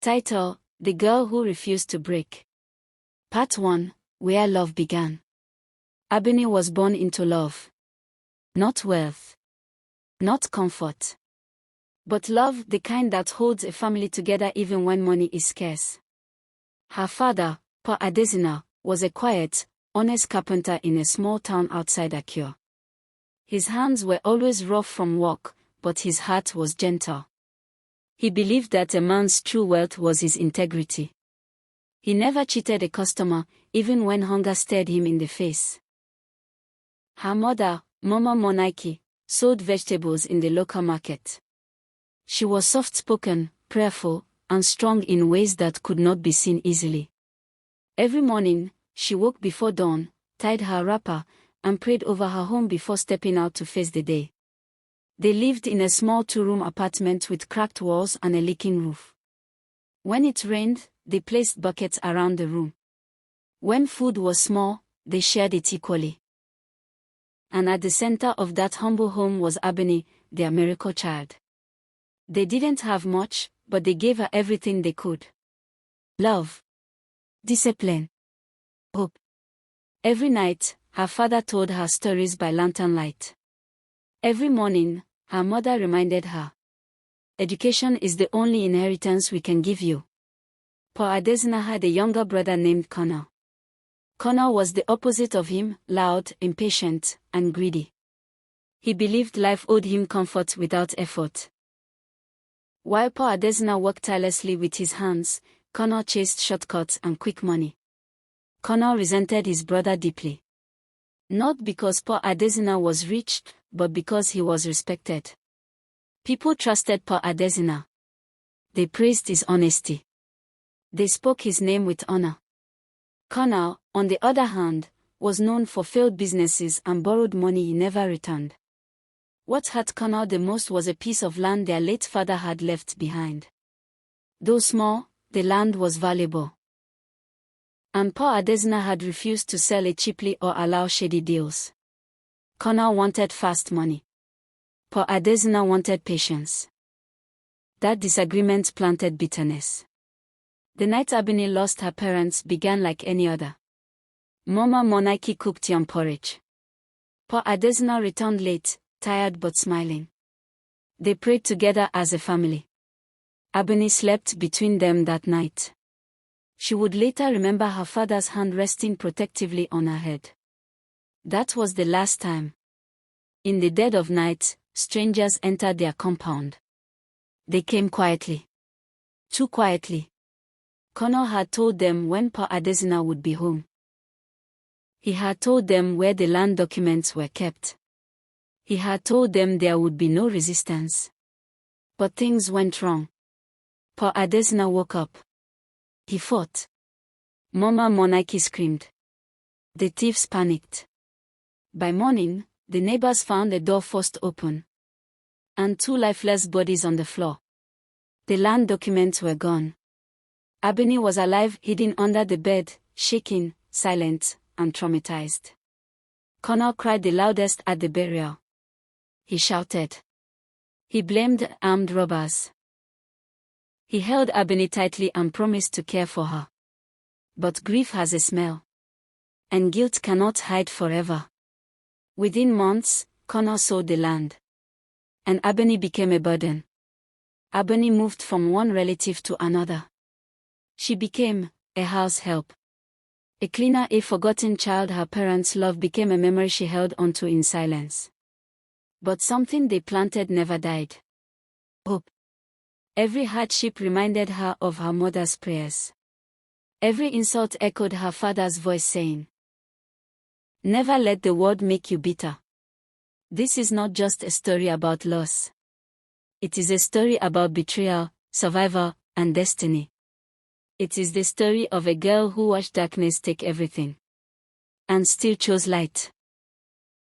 Title: The Girl Who Refused to Break. Part 1: Where Love Began. Abeni was born into love. Not wealth. Not comfort. But love, the kind that holds a family together even when money is scarce. Her father, Pa Adesina, was a quiet, honest carpenter in a small town outside Akure. His hands were always rough from work, but his heart was gentle. He believed that a man's true wealth was his integrity. He never cheated a customer, even when hunger stared him in the face. Her mother, Mama Monaiki, sold vegetables in the local market. She was soft-spoken, prayerful, and strong in ways that could not be seen easily. Every morning, she woke before dawn, tied her wrapper, and prayed over her home before stepping out to face the day. They lived in a small two-room apartment with cracked walls and a leaking roof. When it rained, they placed buckets around the room. When food was small, they shared it equally. And at the center of that humble home was Abeni, their miracle child. They didn't have much, but they gave her everything they could. Love. Discipline. Hope. Every night, her father told her stories by lantern light. Every morning, her mother reminded her. Education is the only inheritance we can give you. Pa Adesina had a younger brother named Connor. Connor was the opposite of him, loud, impatient, and greedy. He believed life owed him comfort without effort. While Pa Adesina worked tirelessly with his hands, Connor chased shortcuts and quick money. Connor resented his brother deeply. Not because Pa Adesina was rich, but because he was respected. People trusted Pa Adesina. They praised his honesty. They spoke his name with honor. Connor, on the other hand, was known for failed businesses and borrowed money he never returned. What hurt Connor the most was a piece of land their late father had left behind. Though small, the land was valuable. And Pa Adesina had refused to sell it cheaply or allow shady deals. Connor wanted fast money. Pa Adesina wanted patience. That disagreement planted bitterness. The night Abeni lost her parents began like any other. Mama Monaiki cooked yam porridge. Pa Adesina returned late, tired but smiling. They prayed together as a family. Abeni slept between them that night. She would later remember her father's hand resting protectively on her head. That was the last time. In the dead of night, strangers entered their compound. They came quietly. Too quietly. Connor had told them when Pa Adesina would be home. He had told them where the land documents were kept. He had told them there would be no resistance. But things went wrong. Pa Adesina woke up. He fought. Mama Monaiki screamed. The thieves panicked. By morning, the neighbors found a door forced open. And 2 lifeless bodies on the floor. The land documents were gone. Abeni was alive, hidden under the bed, shaking, silent, and traumatized. Connor cried the loudest at the burial. He shouted. He blamed armed robbers. He held Abeni tightly and promised to care for her. But grief has a smell. And guilt cannot hide forever. Within months, Connor sold the land. And Abeni became a burden. Abeni moved from one relative to another. She became a house help. A cleaner, a forgotten child. Her parents' love became a memory she held onto in silence. But something they planted never died. Hope. Every hardship reminded her of her mother's prayers. Every insult echoed her father's voice saying, "Never let the world make you bitter." This is not just a story about loss. It is a story about betrayal, survival, and destiny. It is the story of a girl who watched darkness take everything. And still chose light.